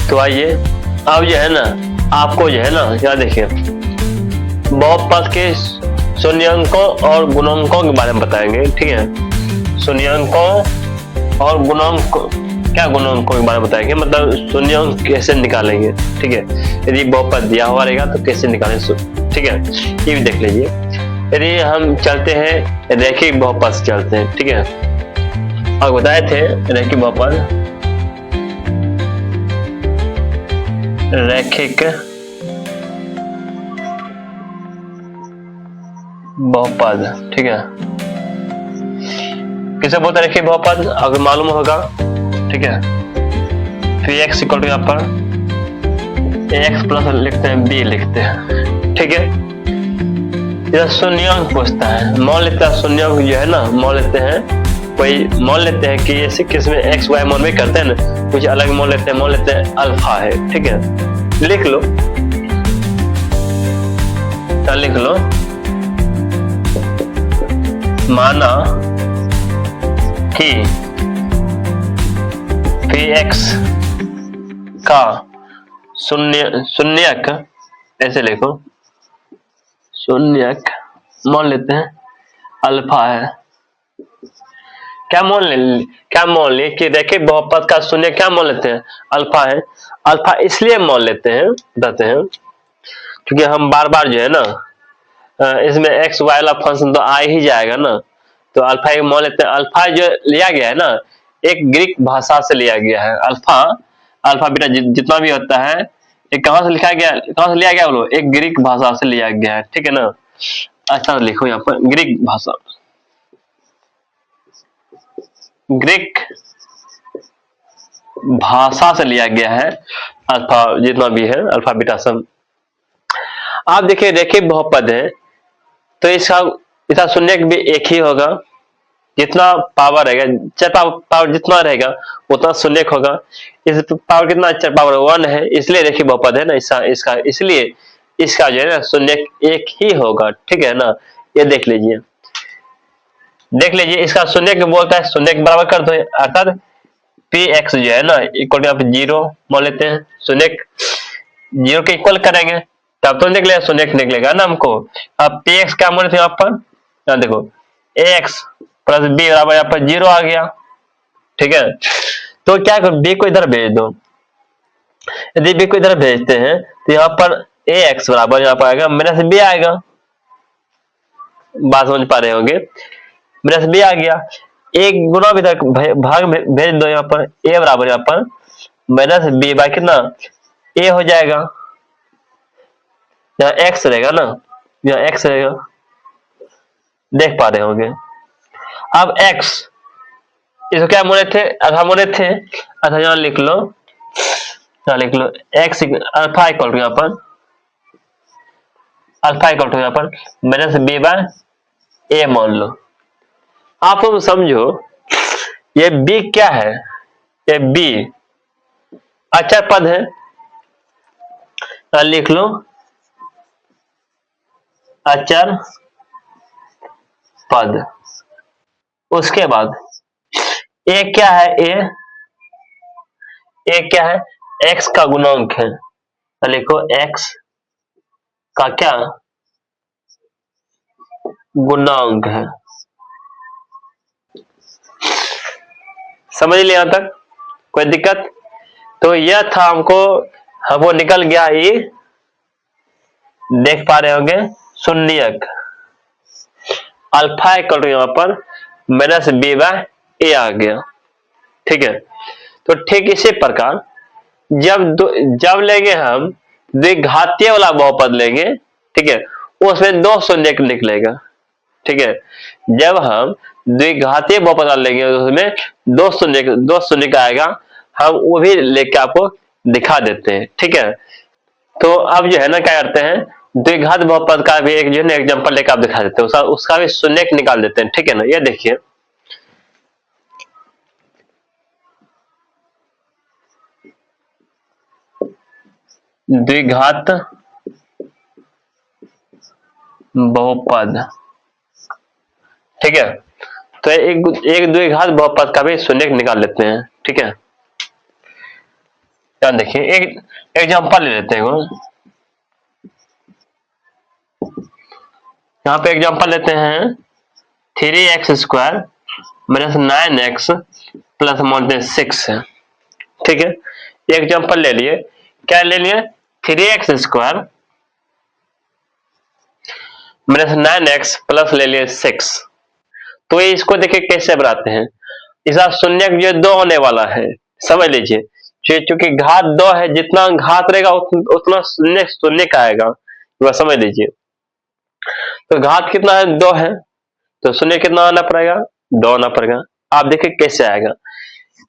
तो आइए अब जो है ना आपको जो है ना यहाँ देखिए बहुपद के शून्यंकों और गुणनकों के बारे में बताएंगे। ठीक है, शून्यंकों और गुणनकों क्या गुणनकों के बारे में बताएंगे, मतलब शून्यंक कैसे निकालेंगे। ठीक है, यदि बहुपद दिया हुआ रहेगा तो कैसे निकालें। ठीक है, ये भी देख लीजिए। यदि हम चलते हैं रैखिक बहुपद से चलते हैं। ठीक है, और बताए थे रैखिक बहुपद रैखिक बहुपद। ठीक है, किसे बोलते हैं रैखिक बहुपद, अगर मालूम होगा। ठीक है, फिर x इक्वल टू यहाँ पर ax प्लस लिखते हैं b लिखते हैं। ठीक है, यह शून्यंक पूछता है, मान लेते हैं शून्यंक जो है ना, मान लेते हैं कोई मान लेते हैं कि जैसे किसमें x y मान में करते हैं ना, कुछ अलग मान लेते हैं अल्फा है। ठीक है, लिख लो, तो लिख लो माना कि px का शून्यक ऐसे लिखो, शून्यक मान लेते हैं अल्फा है। क्या मान ले कि रैखिक बहुपद का शून्य क्या मान लेते हैं, अल्फा है। अल्फा इसलिए मान लेते हैं बताते हैं क्योंकि हम बार बार जो है ना इसमें एक्स वाई वाला फंक्शन तो आ ही जाएगा ना, तो अल्फा एक मान लेते हैं। अल्फा जो लिया गया है ना एक ग्रीक भाषा से लिया गया है। अल्फा बीटा जितना भी होता है एक कहां से लिखा गया, कहां से लिया गया बोलो, एक ग्रीक भाषा से लिया गया है। ठीक है ना, अच्छा लिखो यहाँ पर ग्रीक भाषा, ग्रीक भाषा से लिया गया है अल्फा जितना भी है, अल्फा बीटा सब। आप देखिए रैखिक बहुपद है तो इसका शून्यक भी एक ही होगा, जितना पावर रहेगा चर पावर जितना रहेगा उतना शून्यक होगा। इस पावर कितना चर पावर 1 है, इसलिए रैखिक बहुपद है ना इसका इसलिए इसका जो है ना शून्यक एक ही होगा। ठीक है ना, ये देख लीजिए इसका शून्यक बोलता है, शून्यक बराबर कर दो, अर्थात px जो है ना इक्वल टू 0 मान लेते हैं, शून्यक 0 के इक्वल करेंगे तब तो निकलेगा, शून्यक निकलेगा ना हमको। अब px क्या मान लेते हैं यहाँ पर, यहाँ देखो ax प्लस b बराबर यहाँ पर 0 आ गया। ठीक है, तो क्या करो b को इधर भेज दो, यदि b को इधर भेजते हैं तो यहाँ पर ax बराबर यहाँ पर आएगा माइनस b आएगा, बात समझ पा रहे होंगे, माइनस b आ गया। एक गुना भी तक भाग भेज दो, यहाँ पर a बराबर यहाँ पर माइनस b बाई कितना a हो जाएगा, यहाँ x रहेगा ना, यहाँ x रहेगा, देख पा रहे होंगे। अब x इसको क्या मोड़े थे, अल्फा मोड़े थे, अच्छा यहाँ लिख लो x अल्फा इक्वल टू यहाँ पर माइनस b बाय a मान लो। आप लोग समझो ये b क्या है, ये b अचर पद है, लिख लो अचर पद। उसके बाद a क्या है, a क्या है, x का गुणांक है, लिखो x का क्या गुणांक है। समझ लिया यहां तक, कोई दिक्कत? तो यह था हमको निकल गया ये, देख पा रहे होंगे शून्यक अल्फा इक्वल टू यहाँ पर माइनस b बाय a आ गया। ठीक है, तो ठीक इसी प्रकार जब लेंगे हम द्विघातीय वाला बहुपद लेंगे, ठीक है, उसमें 2 शून्यक निकलेगा। ठीक है, जब हम द्विघातीय बहुपद लेंगे उसमें 2 शून्यक आएगा, हम वो भी लेके आपको दिखा देते हैं। ठीक है, तो अब जो है ना क्या करते हैं द्विघात बहुपद का भी एक जो है ना एग्जांपल लेकर आप दिखा देते हैं, उसका भी शून्यक निकाल देते हैं। ठीक है ना, ये देखिए द्विघात बहुपद। ठीक है, तो एक द्विघात बहुपद का भी शून्यक निकाल लेते हैं। ठीक है, यहाँ देखिए एक एग्जांपल ले लेते हैं। यहाँ पे एग्जांपल लेते हैं 3x² माइनस 9x प्लस मानते 6 है। ठीक है, एग्जांपल ले लिए, क्या ले लिए 3x² माइनस 9x प्लस ले लिए 6। तो ये इसको देखिए कैसे बनाते हैं, इसका शून्य जो 2 होने वाला है, समझ लीजिए। चूंकि घात 2 है, जितना घात रहेगा उतना शून्य शून्य का आएगा, वह समझ लीजिए। तो घात कितना है 2 है, तो शून्य कितना आना पड़ेगा 2 आना पड़ेगा। आप देखिए कैसे आएगा।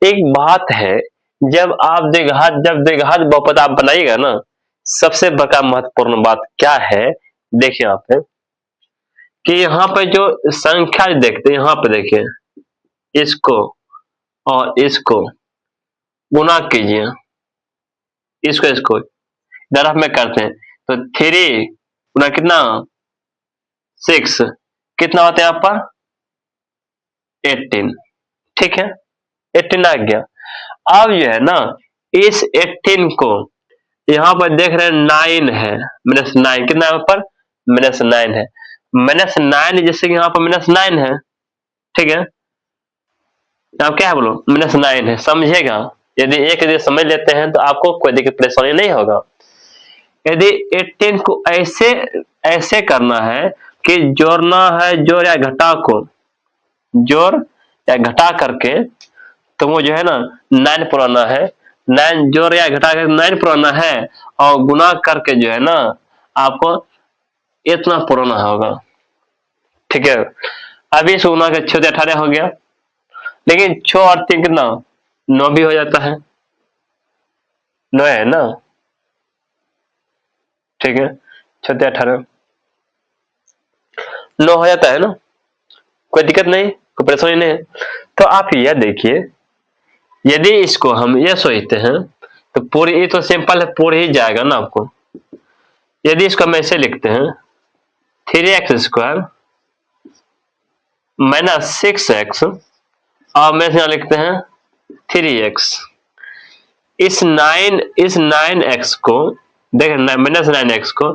एक बात है, जब द्विघात बहुपद आप बनाइएगा ना, सबसे बड़ा महत्वपूर्ण बात क्या है, देखिए यहाँ पे कि यहाँ पे जो संख्या देखते हैं, यहाँ पे देखिए इसको और इसको गुना कीजिए, इसको इधर में करते हैं तो 3 गुना कितना 6 कितना होता है यहाँ पर 18। ठीक है, 18 आ गया। अब जो है ना, इस 18 को यहाँ पर देख रहे हैं 9 है, -9 कितना यहाँ पर -9 है, -9 जैसे कि यहाँ पर -9 है। ठीक है, आप क्या है बोलो -9 है, समझेगा। यदि समझ लेते हैं तो आपको कोई दिक्कत परेशानी नहीं होगा। यदि 18 को ऐसे करना है कि जोड़ना है, जोड़ या घटा को जोड़ या घटा करके, तो वो जो है ना 9 पुराना है, 9 जोड़ या घटा कर 9 पुराना है, और गुना करके जो है ना आपको इतना पुराना होगा। ठीक है, अभी इस गुना के 6 18 हो गया, लेकिन 6 और 3 कितना 9 भी हो जाता है, 9 है ना। ठीक है, 6 18 9 हो जाता है ना, कोई दिक्कत नहीं, कोई परेशानी नहीं है। तो आप यह देखिए, यदि इसको हम ये सोचते हैं तो पूरी, ये तो सिंपल है, पूरी ही जाएगा ना आपको। यदि इसको हम ऐसे लिखते हैं 3x² माइनस 6x, और मैं यहाँ लिखते हैं 3x। इस 9x को देखें, -9x को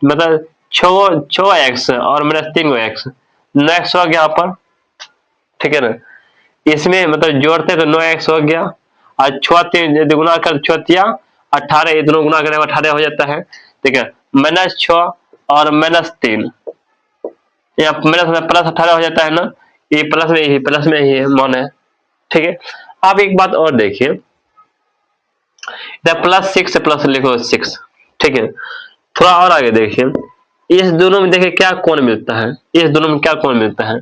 मतलब 6x और -3x, 9x हो गया यहाँ पर। ठीक है ना, इसमें मतलब जोड़ते तो 9x हो गया, और 6 यदि गुना कर 6 18, ये दोनों गुना करें 18 हो जाता है। ठीक है, -6 और -3, यहाँ प्लस 18 हो जाता है ना, ये प्लस में ही है मान है। ठीक है, अब एक बात और देखिए, +6 से प्लस लिखो 6। ठीक है, थोड़ा और आगे देखिए, इस दोनों में देखिए क्या कोण मिलता है, इस दोनों में क्या कोण मिलता है।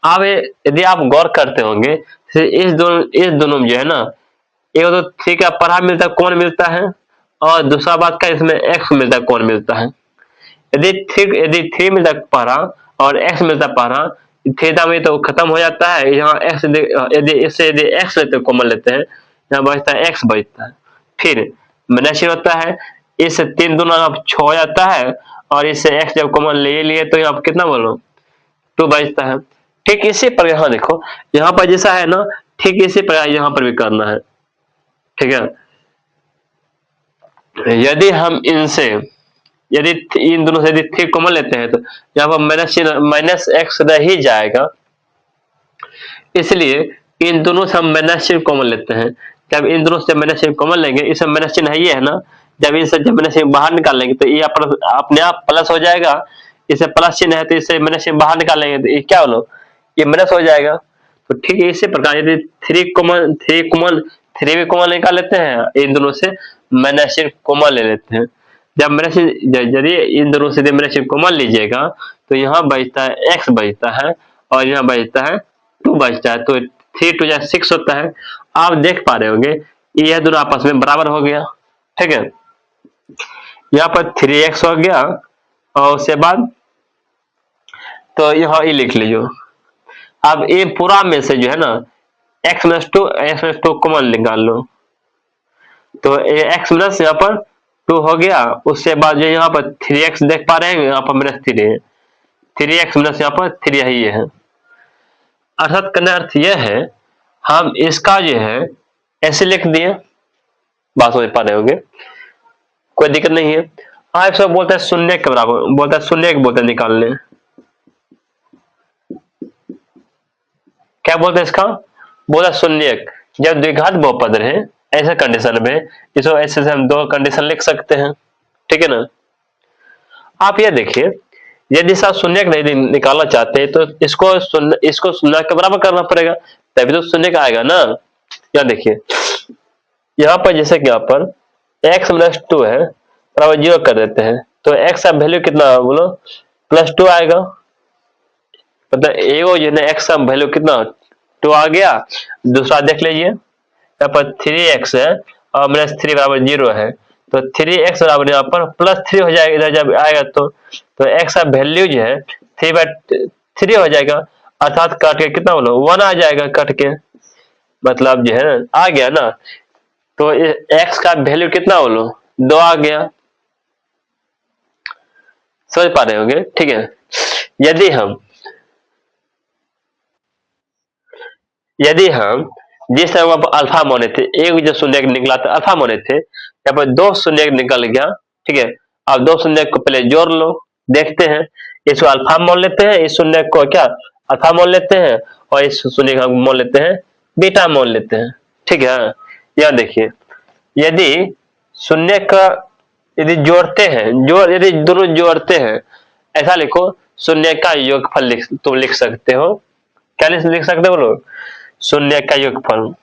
अब यदि आप गौर करते होंगे, इस दोनों में जो है ना, एक तो 3 का पढ़ा मिलता है, कोण मिलता है, और दूसरा बात का इसमें x मिलता है, कोण मिलता है। यदि 3 मिलता है पढ़ा और x मिलता है पढ़ा, थीटा में तो खत्म हो जाता है। यहाँ x यदि x लेते हैं, कॉमन लेते हैं, यहाँ बचता है x बचता है, फिर माइनस होता है, इस 3 दूना आप 6 हो जाता है, और इससे x जब कॉमन ले लिए तो यहाँ कितना बोलो 2 बचता है। ठीक इसी पर यहाँ देखो, यहाँ पर जैसा है ना, ठीक इसी प्रकार यहाँ पर भी करना है। ठीक है, यदि हम इनसे यदि इन दोनों से यदि 3 कॉमन लेते हैं तो यहाँ पर माइनस एक्स रह ही जाएगा, इसलिए इन दोनों से हम माइनस चिन्ह कॉमन लेते हैं। जब इन दोनों से माइनस चिन्ह कॉमन लेंगे, इसमें माइनस चिन्ह है ये है ना, जब इनसे जब माइनस चिन्ह बाहर निकालेंगे तो ये अपने आप प्लस हो जाएगा, इसे प्लस चिन्ह है तो इससे माइनस चिन्ह बाहर निकालेंगे तो ये क्या हो, ये माइनस हो जाएगा। तो ठीक है, इसी प्रकार यदि 3 भी कॉमन निकाल लेते हैं, इन दोनों से माइनस चिन्ह कॉमन ले लेते हैं। जब यदि इन दोनों से माइनस चिन्ह कॉमन लीजिएगा तो यहाँ बचता है x बचता है, और यहाँ बचता है 2 बचता है, तो 3 2 6 होता है। आप देख पा रहे होंगे यह दोनों आपस में बराबर हो गया। ठीक है, यहाँ पर 3x हो गया, और उसके बाद तो यहाँ ये लिख लीजिए। अब ये पूरा में से जो है ना x - 2 कॉमन निकाल लो, तो x - यहाँ पर 2 हो गया। उसके बाद जो यहाँ पर 3x देख पा रहे हैं, यहाँ पर -3 है, 3x - यहाँ पर 3 ही है। अर्थात कहने अर्थ यह है, हम इसका जो है ऐसे लिख दिए, बात समझ पा रहे होंगे, कोई दिक्कत नहीं है। आप सब बोलते हैं शून्य के बराबर, बोलता है शून्य बोलते हैं निकालने, क्या बोलते हैं इसका, बोला शून्य। जब द्विघात बहुपद रहे ऐसे कंडीशन में इसको ऐसे से हम दो कंडीशन लिख सकते हैं, ठीक है ना। आप ये देखिए, यदि आप शून्य नहीं निकालना चाहते तो इसको शून्य के बराबर करना पड़ेगा, तभी तो शून्य का आएगा ना। यहाँ देखिए, यहाँ पर जैसे कि यहाँ पर x माइनस 2 है बराबर 0 कर देते हैं, तो x का वैल्यू कितना बोलो, +2 आएगा। मतलब एगो जो है x का वैल्यू कितना 2 आ गया। दूसरा देख लीजिए, यहाँ पर 3x है और -3 बराबर 0 है, तो 3x बराबर यहाँ पर +3 हो जाएगा, इधर जब आएगा तो x का वैल्यू जो है 3/3 हो जाएगा, अर्थात काट के कितना बोलो 1 आ जाएगा कट के, मतलब जो है आ गया ना। तो x का वैल्यू कितना बोलो 2 आ गया, समझ पा रहे होंगे, ठीक है। यदि हम जिस समय अल्फा माने थे, एक जो शून्य निकला था अल्फा माने थे, यहाँ पर 2 शून्य निकल गया, ठीक है। अब 2 शून्य को पहले जोड़ लो, देखते हैं, इसको अल्फा मान लेते हैं, इस शून्य को क्या अल्फा मान लेते हैं, और इस शून्य को मान लेते हैं बीटा मान लेते हैं, ठीक है। यह देखिए, यदि शून्य का यदि जोड़ते हैं, यदि दोनों जोड़ते हैं, ऐसा लिखो शून्य का योगफल तुम लिख सकते हो, क्या लिख सकते हो लोग, शून्य का योगफल,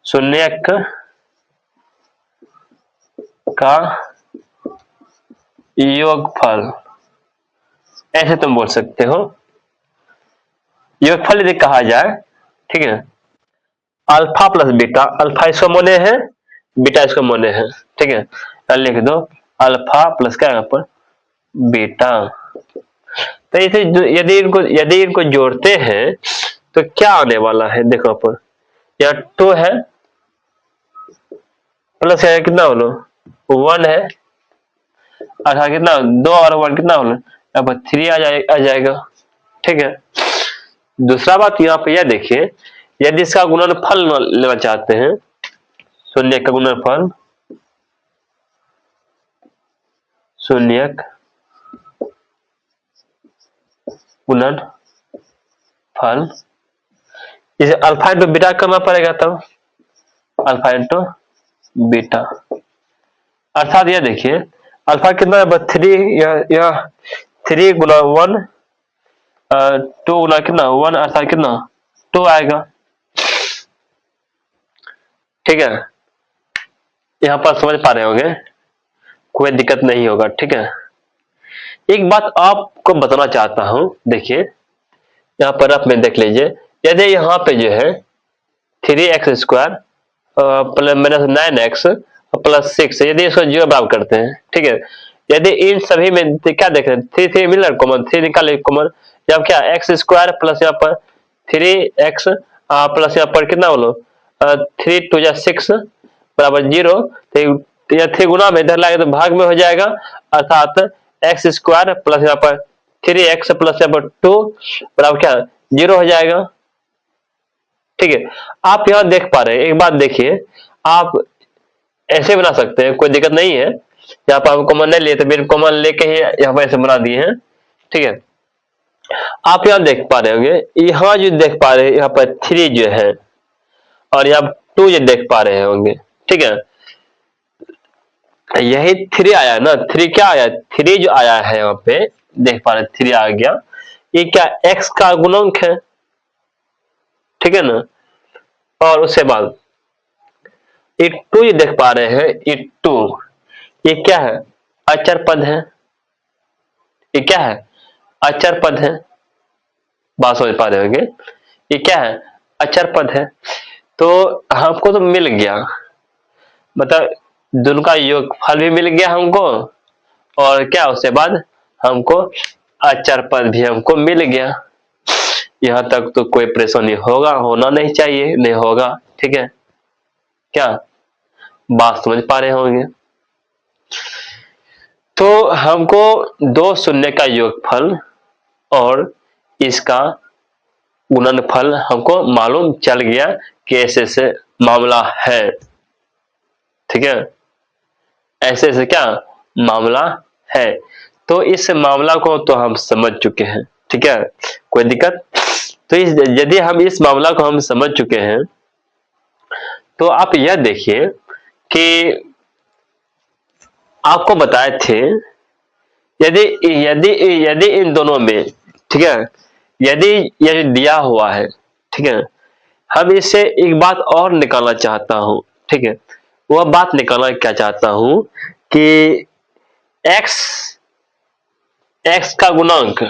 शून्य का योगफल, ऐसे तुम बोल सकते हो। योगफल यदि कहा जाए, ठीक है, अल्फा प्लस बीटा, अल्फा इसको मोने है, बीटा इसको मोने है, ठीक है। लिख दो अल्फा प्लस क्या यहाँ पर बीटा। तो इसे यदि इनको जोड़ते हैं तो क्या आने वाला है, देखो पर यहाँ 2 है प्लस है कितना बोलो 1 है, अच्छा कितना 2 और 1 कितना बोलो यहाँ पर 3 आ जाएगा, ठीक है। दूसरा बात यहाँ पे यह देखिए, यदि इसका गुणनफल लेना चाहते हैं, शून्य का गुणनफल, शून्य गुणनफल, इसे अल्फा इंटू बीटा करना पड़ेगा, तब अल्फा इंटू बीटा, अर्थात यह देखिए अल्फा कितना है 3, यह 3 गुना 1, 2 गुना कितना 1, अर्थात कितना 2 आएगा, ठीक है। यहाँ पर समझ पा रहे होंगे, कोई दिक्कत नहीं होगा, ठीक है। एक बात आपको बताना चाहता हूं, देखिए यहाँ पर आप में देख लीजिए, यदि यहाँ पे जो है 3x² प्लस -9x प्लस 6, यदि इसको 0 बराबर करते हैं, ठीक है, यदि इन सभी में क्या देख रहे हैं 3 मिल रहा है कॉमन, 3 निकाले कॉमन, जब क्या x² प्लस यहाँ पर 3x प्लस यहाँ पर कितना बोलो 3 2 जा 6 बराबर 0, तो यह 3 गुना में इधर लागे तो भाग में हो जाएगा, अर्थात x² प्लस यहाँ पर 3x प्लस यहाँ पर 2 बराबर क्या 0 हो जाएगा, ठीक है। आप यहाँ देख पा रहे हैं, एक बात देखिए, आप ऐसे बना सकते हैं, कोई दिक्कत नहीं है। यहाँ पर हम कॉमन नहीं लिए तो बिन कॉमन लेके ही यहाँ पर ऐसे बना दिए हैं, ठीक है। आप यहाँ देख पा रहे होंगे, यहाँ जो देख पा रहे हैं यहाँ पर 3 जो है और यहाँ 2 जो देख पा रहे होंगे, ठीक है। यही 3 आया ना, 3 क्या आया, 3 जो आया है यहाँ पे देख पा रहे 3 आ गया, ये क्या x का गुणक है, ठीक है ना। और उसके बाद ये 2 ये देख पा रहे हैं, ये 2 ये क्या है अचर पद है, ये क्या है अचर पद है, बात समझ पा रहे होंगे, ये क्या है अचर पद है। तो हमको तो मिल गया, मतलब दोनों का योगफल भी मिल गया हमको, और क्या उसके बाद हमको अचर पद भी हमको मिल गया। यहाँ तक तो कोई परेशानी होना नहीं चाहिए, नहीं होगा, ठीक है, क्या बात समझ पा रहे होंगे। तो हमको 2 शून्य का योगफल और इसका गुणनफल हमको मालूम चल गया कि ऐसे ऐसे मामला है, ठीक है, ऐसे ऐसे क्या मामला है। तो इस मामला को तो हम समझ चुके हैं, ठीक है, कोई दिक्कत। तो यदि हम इस मामला को हम समझ चुके हैं तो आप यह देखिए कि आपको बताए थे यदि यदि यदि इन दोनों में, ठीक है, यदि यह दिया हुआ है, ठीक है, हम इससे एक बात और निकालना चाहता हूं, ठीक है, वह बात निकालना क्या चाहता हूं कि x x का गुणांक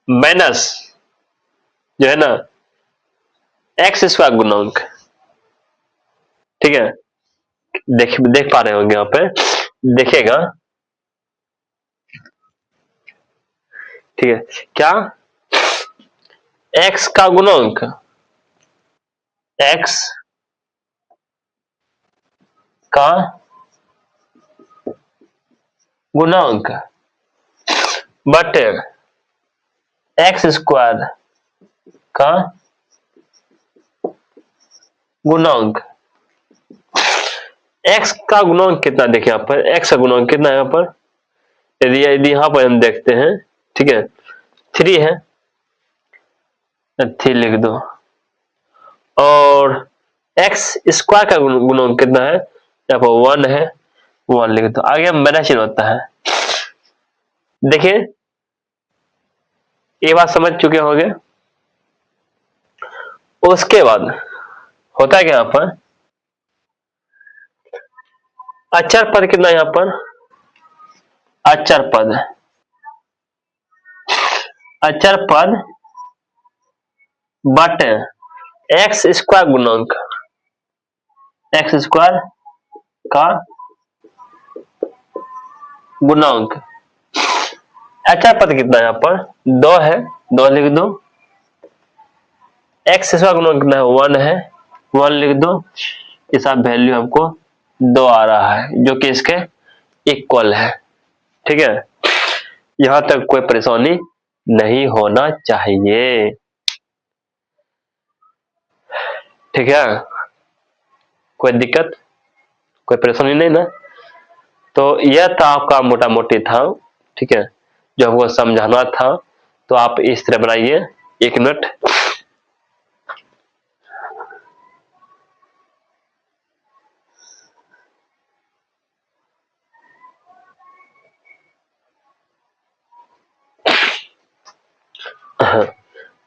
माइनस जो है ना एक्स स्क्वायर गुणांक, ठीक है, देख पा रहे होंगे यहाँ पे, देखिएगा, ठीक है, क्या x का गुणांक x का गुणांक बटे एक्स स्क्वायर का गुणांक, x का गुणांक कितना, देखिए यहाँ पर x का गुणांक कितना है यहाँ पर, यदि यदि यहाँ पर हम देखते हैं, ठीक है, 3 है, 3 लिख दो, और x स्क्वायर का गुणांक कितना है, यहाँ पर 1 है, 1 लिख दो, आगे माइनस चिन्ह होता है। देखिए ये बात समझ चुके होंगे। उसके बाद होता है क्या यहाँ पर, अचर पद कितना है यहाँ पर, अचर पद, अचर पद बटे एक्स स्क्वायर गुणांक, एक्स स्क्वायर का गुणांक, अचर पद कितना है यहाँ पर 2 है, 2 लिख दो, एक्स स्क्वायर गुणांक कितना है 1 है, 1 लिख दो, ये सब वैल्यू हमको 2 आ रहा है जो कि इसके इक्वल है, ठीक है, यहां तक कोई परेशानी नहीं होना चाहिए, ठीक है, कोई दिक्कत कोई परेशानी नहीं ना। तो यह था आपका मोटा मोटी था, ठीक है, जो हमको समझाना था। तो आप इस तरह बनाइए, 1 मिनट,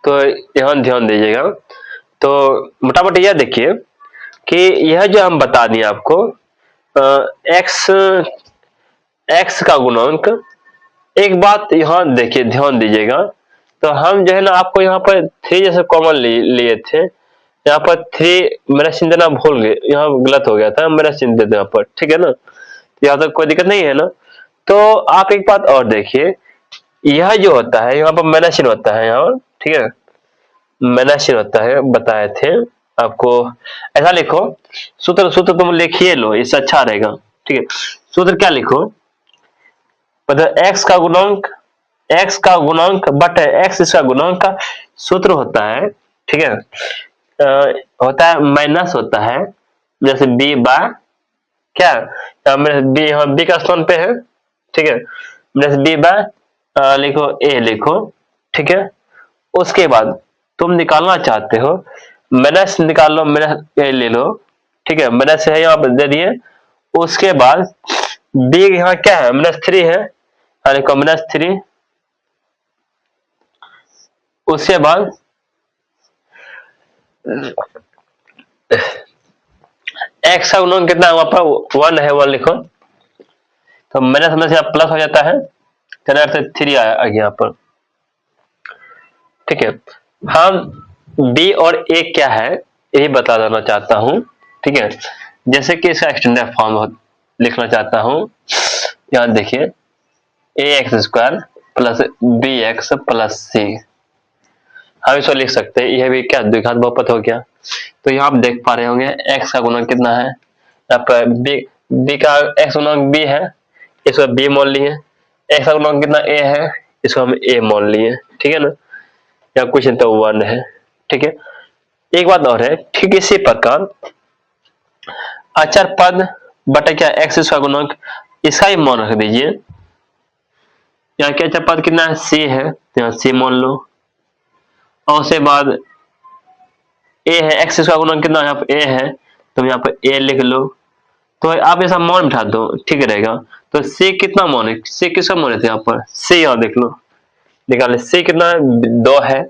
तो यहाँ ध्यान दीजिएगा। तो मोटा मोटी यह देखिए कि यह जो हम बता दिए आपको, एक्स एक्स का गुणांक, एक बात यहाँ देखिए ध्यान दीजिएगा। तो हम जो है ना आपको यहाँ पर 3 जैसे कॉमन लिए थे, यहाँ पर 3 मेरा चिन्ह देना भूल गए, यहाँ गलत हो गया था, मेरा चिन्ह दे दो यहाँ पर, ठीक है ना, यहाँ तक कोई दिक्कत नहीं है ना। तो आप एक बात और देखिए, यह जो होता है यहाँ पर माइनस चिन्ह होता है, यहाँ ठीक है, माइनस चिन्ह होता है, बताए थे आपको। ऐसा लिखो, सूत्र सूत्र तुम लिखिए लो, इससे अच्छा रहेगा, ठीक है। सूत्र क्या लिखो, मतलब एक्स का गुणांक बटे एक्स का गुणांक का सूत्र होता है, ठीक है, होता है माइनस होता है, जैसे बी बाय क्या, बी यहाँ बी का स्थान पे है, ठीक है, जैसे बी बाय लिखो ए लिखो, ठीक है। उसके बाद तुम निकालना चाहते हो, माइनस निकाल लो, माइनस ए ले लो, ठीक है, माइनस है यहाँ पर दे दिए। उसके बाद बी यहाँ क्या है, -3 है, लिखो -3। उसके बाद एक्स का गुणांक कितना है वहां पर 1 है, 1 लिखो, तो माइनस में से प्लस हो जाता है, 3 आ गया यहाँ पर, ठीक है। हम बी और ए क्या है यही बता देना चाहता हूं, ठीक है, जैसे कि इसका एक्सटेंडेड फॉर्म लिखना चाहता हूं। यहाँ देखिए ax² plus bx plus c, हम इसको लिख सकते हैं, यह भी क्या द्विघात बहुपद हो गया। तो यहाँ आप देख पा रहे होंगे x का गुणांक कितना है, यहाँ पर b का x गुणांक b है, इसको b मान लिए, x का गुणांक कितना a है, इसको हम a मान लिए, ठीक है ना, या कुछ नहीं तो 1 है, ठीक है। एक बात और है, ठीक इसी प्रकार अचर पद बटे क्या एक्स स्क्वायर गुणक, इसका ही मान रख दीजिए। यहाँ क्या अचर पद कितना है, सी है, तो यहाँ सी मान लो, और उसके बाद ए है, एक्स स्क्वायर गुणक कितना यहाँ पे ए है, तो यहाँ पे ए लिख लो। तो आप ऐसा मान बिठा दो, ठीक रहेगा। तो सी कितना मान है, सी किसका मान है यहाँ पर, सी यहाँ देख लो, निकाले सी कितना है, 2 है,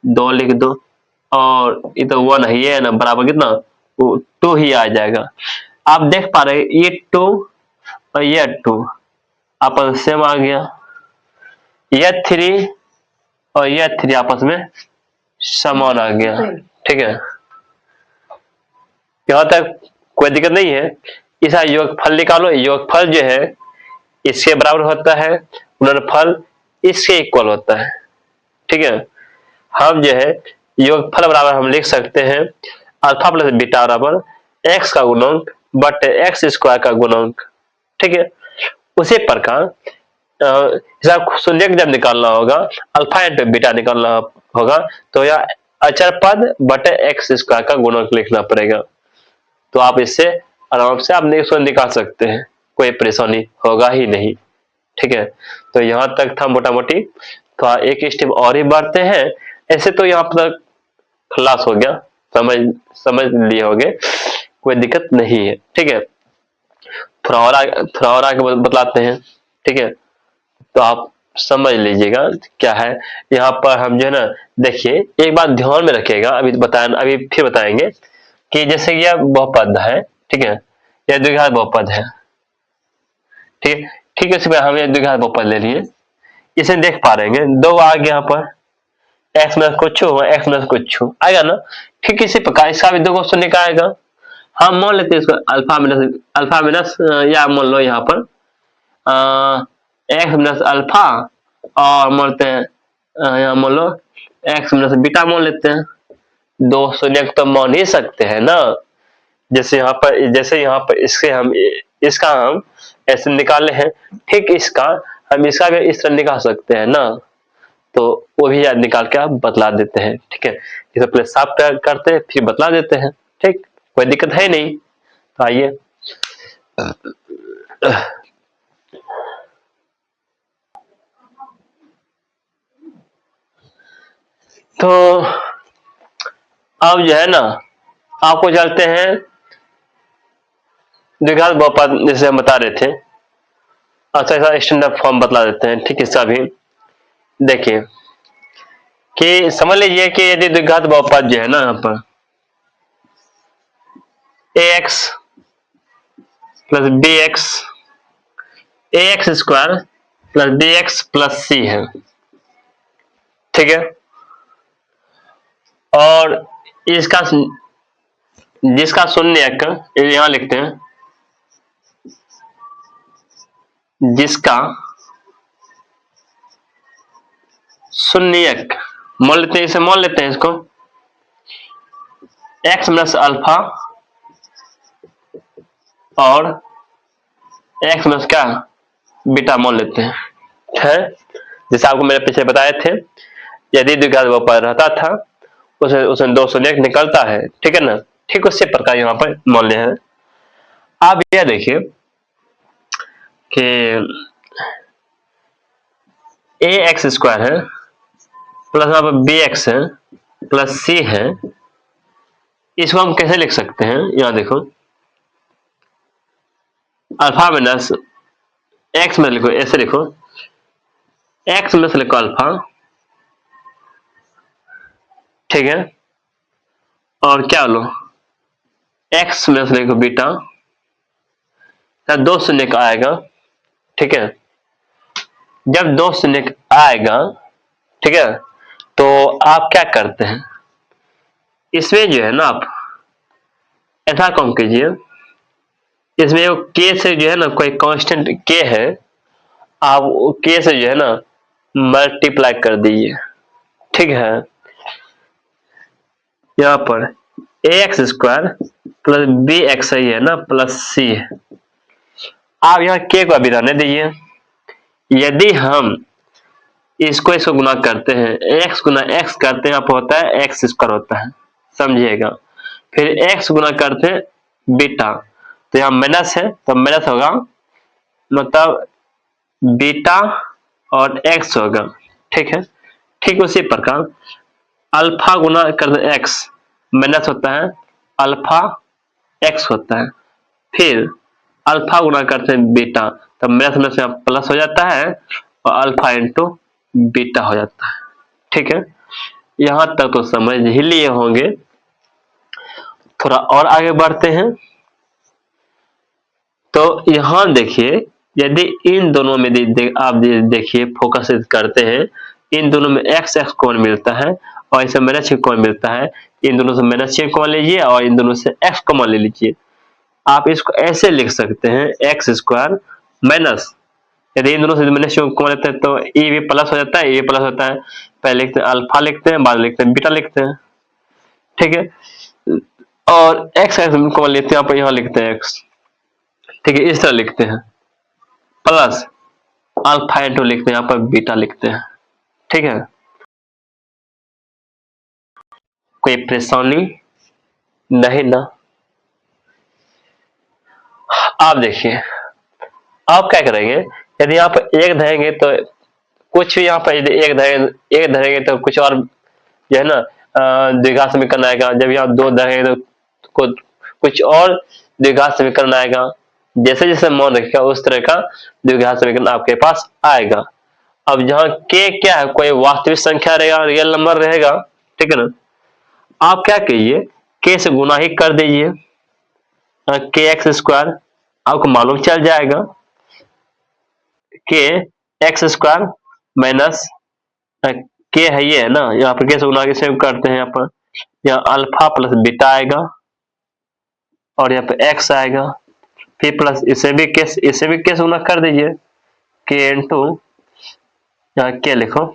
2 लिख दो, और ये तो 1 है, ये है ना बराबर कितना, 2 ही आ जाएगा। आप देख पा रहे ये 2 और ये 2 आपस सेम आ गया, ये 3 और ये 3 आपस में समान आ गया, ठीक है। यहाँ तक कोई दिक्कत नहीं है। इसका योगफल निकालो, योगफल जो है इसके बराबर होता है, गुणनफल इसके इक्वल होता है, ठीक है। हम जो है योगफल बराबर हम लिख सकते हैं अल्फा प्लस बीटा बराबर एक्स का गुणक बटे एक्स स्क्वायर का गुणक, ठीक है। उसी प्रकार शून्य जब निकालना होगा, अल्फा इंटू बीटा निकालना होगा, तो यह अचर पद बटे एक्स स्क्वायर का गुणक लिखना पड़ेगा। तो आप इससे आराम से आप निकाल सकते हैं, कोई परेशानी होगा ही नहीं, ठीक है। तो यहाँ तक था मोटा मोटी। तो एक स्टेप और ही बढ़ते हैं। ऐसे तो यहाँ पर खलास हो गया, समझ लिए होंगे, कोई दिक्कत नहीं है, ठीक है। थोड़ा और आगे बतलाते हैं, ठीक है। तो आप समझ लीजिएगा क्या है यहाँ पर। हम जो है ना, देखिए एक बात ध्यान में रखिएगा, अभी फिर बताएंगे कि जैसे कि यह बहुपद है, ठीक है, यह द्विघात बहुपद है, ठीक है। इसी पर हम यह द्विघात बहुपद ले लिए, इसे देख पा रहे हैं 2 आ गया यहाँ पर, एक्स माइनस कुछ एक्स माइनस कुछ आएगा ना। ठीक इसी प्रकार इसका भी 2 क्वेश्चन का आएगा। हम मान लेते हैं इसको अल्फा माइनस या मान लो यहाँ पर एक्स माइनस अल्फा, और मानते हैं यहाँ मान लो एक्स माइनस बीटा मान लेते हैं। 2 शून्य तो मान ही सकते हैं ना, जैसे यहाँ पर इसका हम ऐसे निकाले हैं, ठीक इसका हम इसका भी इस तरह निकाल सकते हैं ना। तो वो भी याद निकाल के आप बतला देते हैं, ठीक है। इसे पहले साफ करते हैं फिर बतला देते हैं, ठीक, कोई दिक्कत है नहीं। तो आइए तो अब जो है ना आपको चलते हैं द्विघात बहुपद, जैसे हम बता रहे थे। अच्छा ऐसा स्टैंडर्ड फॉर्म बतला देते हैं, ठीक। इसका भी देखिए कि समझ लीजिए कि यदि द्विघात बहुपद जो है ना यहाँ पर ax plus bx ax square plus bx plus c है, ठीक है। और इसका जिसका शून्यक यहां लिखते हैं, जिसका शून्यक मान लेते हैं, इसे मान लेते हैं इसको एक्स माइनस अल्फा और एक्स माइनस क्या बीटा मान लेते हैं, है। जैसे आपको मेरे पीछे बताए थे, यदि द्विघात बहुपद रहता था उसमें 2 शून्य निकलता है, ठीक है ना। ठीक उसी प्रकार यहाँ पर मान ले हैं। आप यह देखिए कि ए एक्स स्क्वायर है प्लस यहाँ पर बी एक्स है प्लस सी है, इसको हम कैसे लिख सकते हैं, यहाँ देखो अल्फा माइनस एक्स में लिखो, ऐसे लिखो एक्स में से लिखो अल्फा, ठीक है, और क्या लो एक्स में से लिखो बीटा, 2 शून्य का आएगा, ठीक है। जब 2 शून्य आएगा, ठीक है, तो आप क्या करते हैं, इसमें जो है ना आप ऐसा काम कीजिए, इसमें के से जो है ना कोई कांस्टेंट के है, आप के से जो है ना मल्टीप्लाई कर दीजिए, ठीक है। यहाँ पर A X square plus B X है ना प्लस सी है, आप यहाँ के को अभी रहने दीजिए। यदि हम इसको गुना करते हैं, एक्स गुना एक्स करते हैं, आप होता है एक्स स्क्वायर होता है, समझिएगा। फिर x गुना करते हैं बीटा, तो यहाँ माइनस है तो माइनस होगा, मतलब बीटा और x होगा। ठीक है, ठीक उसी प्रकार अल्फा गुना करते हैं x, माइनस होता है अल्फा x होता है। फिर अल्फा गुना करते हैं बीटा, तो माइनस में से प्लस हो जाता है और अल्फा इंटू बीटा हो जाता है। ठीक है, यहां तक तो समझ ही लिए होंगे। थोड़ा और आगे बढ़ते हैं। तो यहां देखिए, यदि इन दोनों में आप देखिए फोकस करते हैं, इन दोनों में x x कॉमन मिलता है और इसे माइनस छह कॉमन मिलता है। इन दोनों से माइनस छह कॉमन लीजिए और इन दोनों से x कॉमन ले लीजिए। आप इसको ऐसे लिख सकते हैं एक्स स्क्वायर माइनस, यदि इन दोनों से माइनस कॉमन लेते हैं तो ये भी प्लस हो जाता है, ये प्लस होता है। पहले लिखते हैं अल्फा लिखते हैं, बाद में लिखते हैं बीटा लिखते हैं। ठीक है, और एक्स कॉमन लेते हैं, आप यहाँ लिखते हैं एक्स। ठीक है, इस तरह लिखते हैं, प्लस अल्फा इंटू लिखते हैं, यहाँ पर बीटा लिखते हैं। ठीक है, कोई परेशानी नहीं ना? आप देखिए, आप क्या करेंगे, यदि यहाँ पर एक धरेंगे तो कुछ भी, यहाँ पर यदि एक धरेंगे तो कुछ और जो है ना द्विघात समीकरण आएगा। जब यहाँ दो धरेंगे तो कुछ और द्विघात समीकरण आएगा। जैसे जैसे मान रखेगा उस तरह का द्विघात समीकरण आपके पास आएगा। अब जहाँ k क्या है, कोई वास्तविक संख्या रहेगा, रियल नंबर रहेगा। ठीक है ना, आप क्या कीजिए, k से गुना ही कर दीजिए, के एक्स स्क्वायर आपको मालूम चल जाएगा। के एक्स स्क्वायर माइनस के है, ये है ना, यहाँ पर कैसे गुना के सेव करते हैं, यहाँ पर यहाँ अल्फा प्लस बीटा आएगा और यहाँ पे एक्स आएगा। फिर प्लस इसे भी कैसे गुना कर दीजिए, के इंटू यहाँ के लिखो,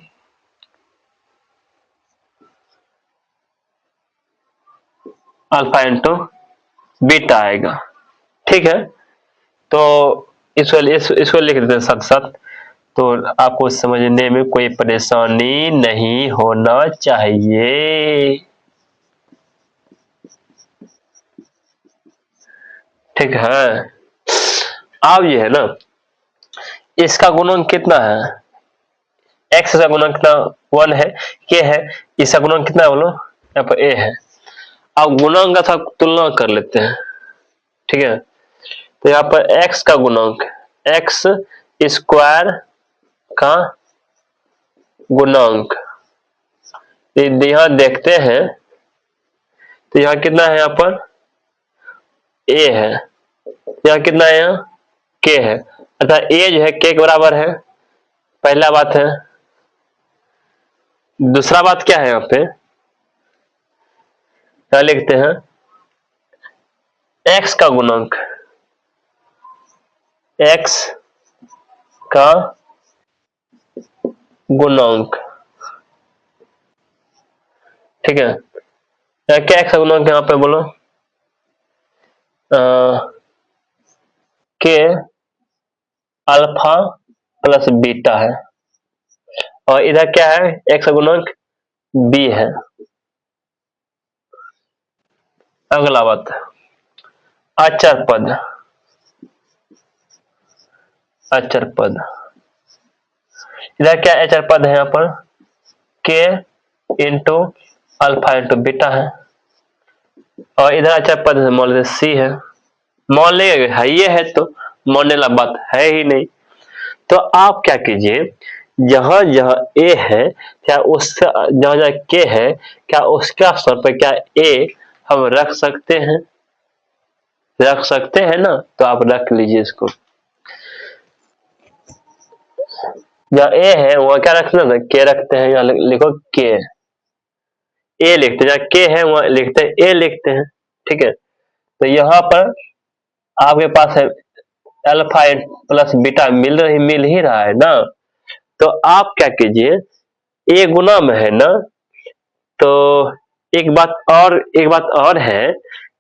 अल्फा इंटू बीटा आएगा। ठीक है, तो इसको लिख देते हैं साथ साथ, तो आपको समझने में कोई परेशानी नहीं होना चाहिए। ठीक है, अब ये है ना, इसका गुणन कितना है, x का गुणन कितना 1 है, k है, इसका गुणन कितना है बोलो, यहाँ पर a है। अब गुणांक का तुलना कर लेते हैं। ठीक है, तो यहाँ पर x का गुणांक, x स्क्वायर का गुणांक यहाँ देखते हैं, तो यहाँ कितना है, यहाँ पर a है, यहाँ कितना है, यहाँ k है, अर्थात a जो है k के बराबर है, पहला बात है। दूसरा बात क्या है, यहाँ पे यहाँ लिखते हैं x का गुणांक, x का गुणांक। ठीक है, क्या x का गुणांक यहाँ पे बोलो, के अल्फा प्लस बीटा है और इधर क्या है, x का गुणांक b है। अगला बात, अचर पद, अचर पद, इधर क्या अचर पद है, यहाँ पर k into alpha into beta है और इधर अचर पद है, मान लेते c है। मान लेंगे है, ये है तो मानने वाला बात है ही नहीं। तो आप क्या कीजिए, जहां जहां a है, क्या उससे जहां जहां k है, क्या उसका स्थान पर क्या a हम रख सकते हैं, रख सकते हैं ना, तो आप रख लीजिए इसको। जहाँ a है वहां क्या रखना ना, k रखते हैं, यहाँ लिखो k, a लिखते हैं, जहाँ k है वहां लिखते हैं a लिखते हैं। ठीक है, तो यहाँ पर आपके पास है अल्फा प्लस बीटा मिल ही रहा है ना, तो आप क्या कीजिए, a गुना में है ना, तो एक बात और है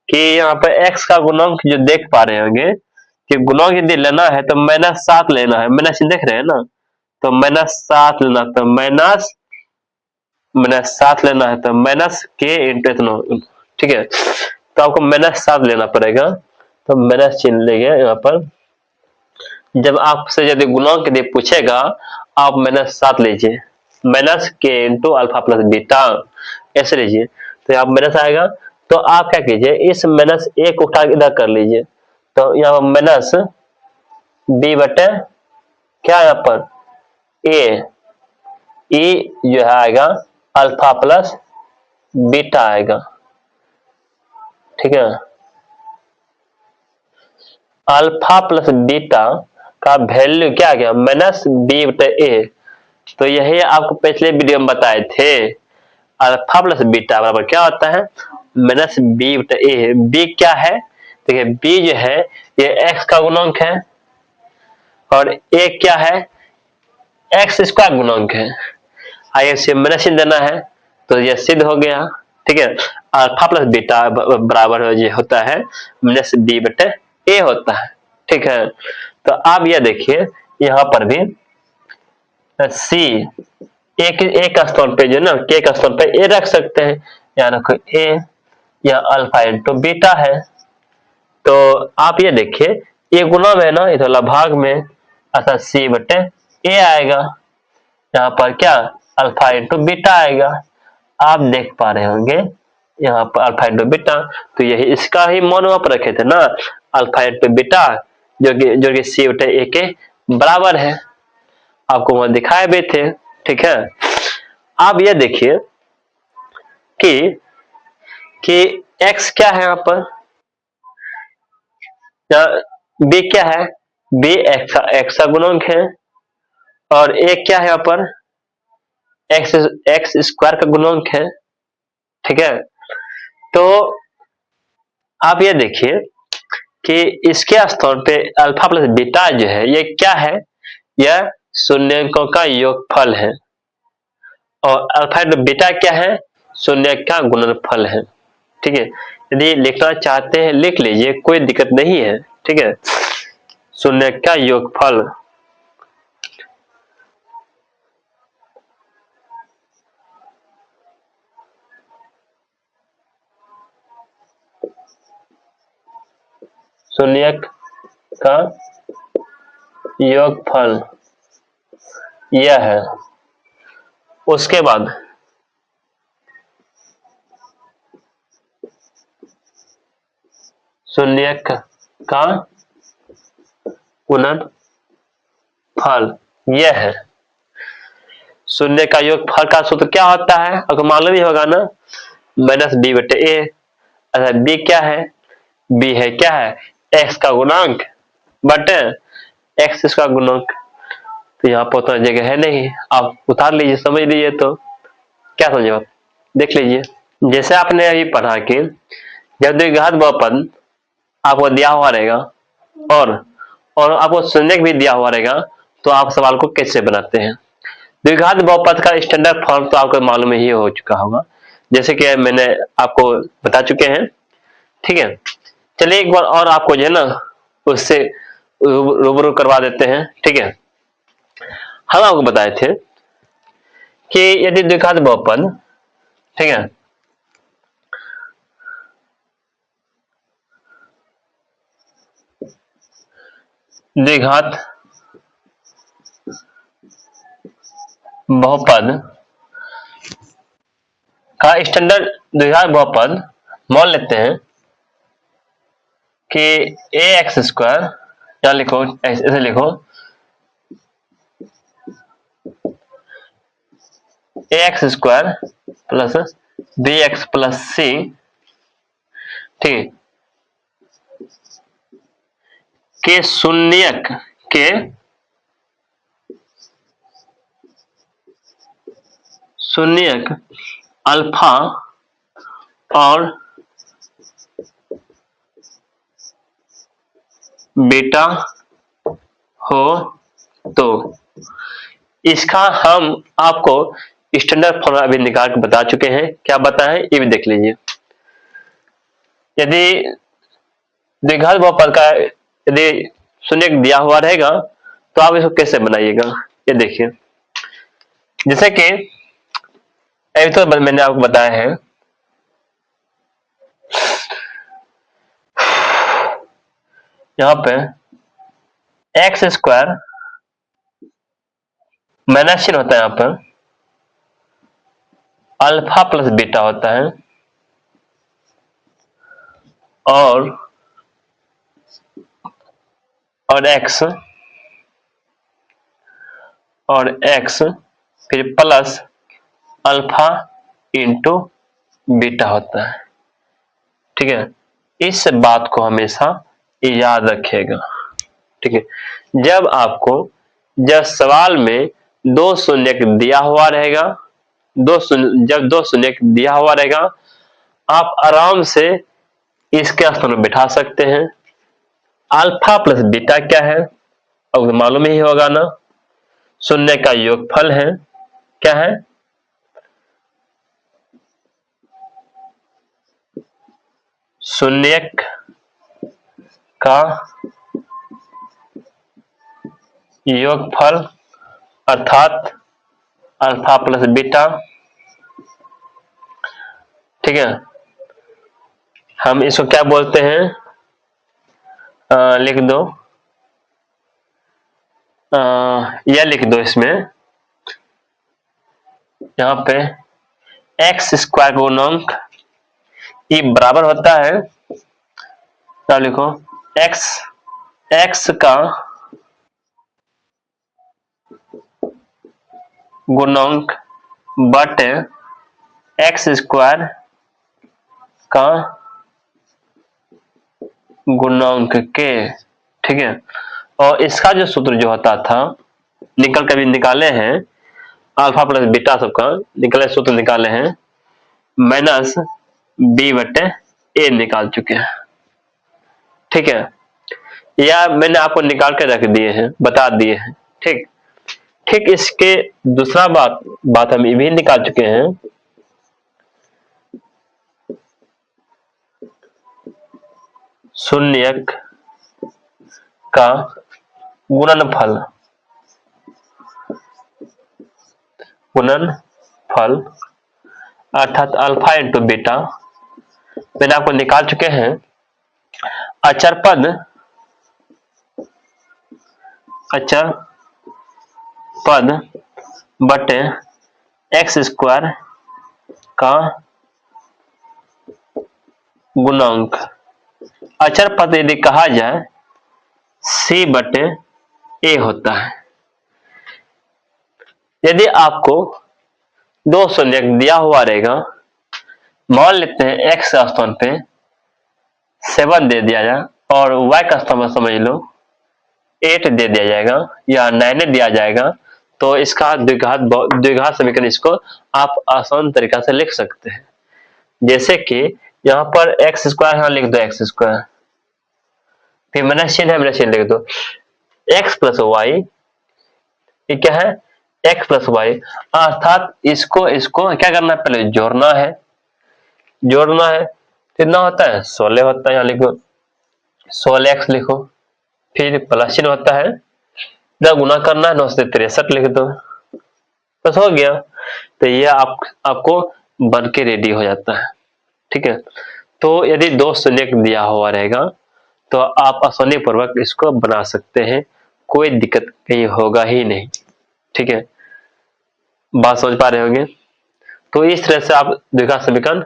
कि यहाँ पर x का गुणांक जो देख पा रहे होंगे कि गुणांक यदि लेना है तो -7 लेना है, माइनस देख रहे हैं ना, तो -7 लेना, तो -7 लेना है तो -k इतना, ठीक है। तो आपको -7 लेना पड़ेगा, तो माइनस चिन्ह लेंगे यहाँ पर। जब आपसे यदि गुणांक यदि पूछेगा, आप -7 लीजिए, -k into alpha plus beta ऐसे लीजिए, तो यहाँ माइनस आएगा। तो आप क्या कीजिए, इस -1 को उठा इधर कर लीजिए, तो यहाँ माइनस b बटे क्या यहाँ पर a, e जो है आएगा अल्फा प्लस बीटा आएगा, ठीक है। अल्फा प्लस बीटा का वैल्यू क्या आ गया, -b बटे a। तो यही आपको पिछले वीडियो में बताए थे, अल्फा प्लस बीटा बराबर क्या होता है, -b बटे a। b क्या है, देखिए b जो है ये x का गुणांक है, और a क्या है, x स्क्वायर गुणांक है। आइए इसे माइनस चिन्ह देना है, तो यह सिद्ध हो गया, ठीक है। अल्फा प्लस बीटा बराबर ये होता है -b बटे a होता है, ठीक है। तो आप यह देखिए यहाँ पर भी c एक स्थान पे जो ना k का स्थान पे a रख सकते हैं, यहाँ रखो a, या अल्फा इंटू बीटा है। तो आप ये देखिए ये गुना में है ना, इधर भाग में, अर्थात c बटे a आएगा, यहाँ पर क्या अल्फा इंटू बीटा आएगा। आप देख पा रहे होंगे यहाँ पर अल्फा इंटू बीटा, तो यही इसका ही मान वहां पर रखे थे ना, अल्फा इंटू बीटा, जो कि c बटे a के बराबर है, आपको वहां दिखाए भी थे, ठीक है। आप ये देखिए कि x क्या है यहाँ पर, b क्या है, b x का गुणांक है, और a क्या है यहाँ पर, x स्क्वायर का गुणांक है, ठीक है। तो आप ये देखिए कि इसके स्थान पे अल्फा प्लस बीटा जो है ये क्या है, यह शून्यकों का योगफल है, और अल्फा इंटू बीटा क्या है, शून्य का गुणनफल है, ठीक है। यदि लिखना चाहते हैं लिख लीजिए, कोई दिक्कत नहीं है, ठीक है। शून्य का योगफल, शून्य का योगफल यह है। उसके बाद शून्य का गुणनफल यह है। शून्य का योगफल का सूत्र क्या होता है, आपको मालूम ही होगा ना, -b बटे a। अच्छा b क्या है, b है क्या है, x का गुणांक बटे x का गुणांक। तो यहाँ पर उतना जगह है नहीं, आप उतार लीजिए, समझ लीजिए। तो क्या समझे आप, देख लीजिए। जैसे आपने अभी पढ़ा कि जब द्विघात बहुपद आपको दिया हुआ रहेगा और आपको शून्य भी दिया हुआ रहेगा, तो आप सवाल को कैसे बनाते हैं। द्विघात बहुपद का स्टैंडर्ड फॉर्म तो आपको मालूम ही हो चुका होगा, जैसे कि मैंने आपको बता चुके हैं, ठीक है। चलिए एक बार और आपको जो है ना उससे रूबरू करवा देते हैं, ठीक है। हम आपको बताए थे कि यदि द्विघात बहुपद, ठीक है, द्विघात बहुपद का स्टैंडर्ड द्विघात बहुपद मान लेते हैं कि ax स्क्वायर, या लिखो ऐसे लिखो, ax square plus bx plus c, ठीक, के शून्यक के शून्यक अल्फा और बीटा हो तो इसका हम आपको स्टैंडर्ड फॉर्मूला अभी निकाल के बता चुके हैं। क्या बताएं ये भी देख लीजिए। यदि द्विघात बहुपद का यदि शून्य दिया हुआ रहेगा तो आप इसको कैसे बनाइएगा, ये देखिए। जैसे कि अभी तो मैंने आपको बताया है। यहाँ पे एक्स स्क्वायर माइनस चिन्ह होता है, यहाँ पर अल्फा प्लस बीटा होता है, और एक्स फिर प्लस अल्फा इंटू बीटा होता है। ठीक है, इस बात को हमेशा याद रखिएगा। ठीक है, जब सवाल में दो शून्य दिया हुआ रहेगा, जब दो शून्य दिया हुआ रहेगा, आप आराम से इसके स्थान में बिठा सकते हैं। अल्फा प्लस बीटा क्या है, अब मालूम ही होगा ना, शून्य का योगफल है। क्या है? शून्य का योगफल अर्थात अल्फा प्लस बीटा। ठीक है, हम इसको क्या बोलते हैं, लिख दो, यह लिख दो इसमें, यहाँ पे एक्स स्क्वायर गुणक ये बराबर होता है, क्या लिखो, एक्स का गुणक बटे एक्स स्क्वायर का गुणक के। ठीक है, और इसका जो सूत्र जो होता था, कभी निकाले हैं, अल्फा प्लस बीटा सबका निकले सूत्र निकाले हैं, माइनस बी बटे ए निकाल चुके हैं। ठीक है, या मैंने आपको निकाल के रख दिए हैं, बता दिए हैं। ठीक इसके दूसरा बात हम ये भी निकाल चुके हैं, शून्यक का गुणनफल अर्थात अल्फा इंटू बीटा मैंने आपको निकाल चुके हैं। अचर पद बटे एक्स स्क्वायर का गुणांक। अचर पद यदि कहा जाए सी बटे ए होता है। यदि आपको दो शून्य दिया हुआ रहेगा, मान लेते हैं एक्स का स्थान पे 7 दे दिया जाए और y का स्थान समझ लो 8 दे दिया जाएगा या 9 दिया जाएगा, तो इसका द्विघात समीकरण इसको आप आसान तरीका से लिख सकते हैं। जैसे कि यहाँ पर एक्स स्क्वायर, यहाँ लिख दो एक्स स्क्वायर, फिर माइनस चिन्ह है, माइनस चिन्ह लिख दो, एक्स प्लस वाई, ये क्या है, एक्स प्लस वाई, अर्थात इसको क्या करना है, पहले जोड़ना है, कितना होता है, 16 होता है, यहाँ लिखो 16x लिखो, फिर प्लस चिन्ह होता है, जब गुना करना है 9 से 63 लिख दो, बस हो गया। तो ये आपको बन के रेडी हो जाता है। ठीक है, तो यदि दो शून्य दिया हुआ रहेगा तो आप आसानी पूर्वक इसको बना सकते हैं, कोई दिक्कत कहीं होगा ही नहीं। ठीक है, बात समझ पा रहे होंगे। तो इस तरह से आप द्विघात समीकरण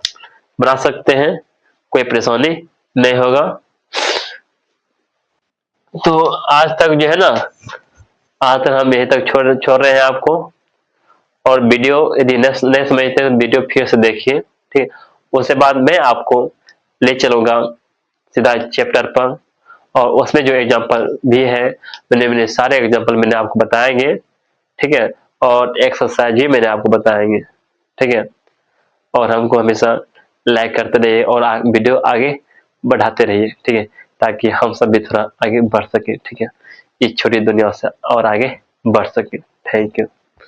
बना सकते हैं, कोई परेशानी नहीं होगा। तो आज तक जो है ना, आज तक हम यहीं तक छोड़ रहे हैं आपको, और वीडियो यदि नहीं समझते तो वीडियो फिर से देखिए। ठीक, उसके बाद मैं आपको ले चलूंगा सीधा चैप्टर पर, और उसमें जो एग्जांपल भी है, मैंने सारे एग्जांपल मैंने आपको बताएंगे। ठीक है, और एक्सरसाइज भी मैंने आपको बताएंगे। ठीक है, और हमको हमेशा लाइक करते रहिए और वीडियो आगे बढ़ाते रहिए। ठीक है, ताकि हम सब भी थोड़ा आगे बढ़ सके। ठीक है, इस छोटी दुनिया से और आगे बढ़ सके। Thank you.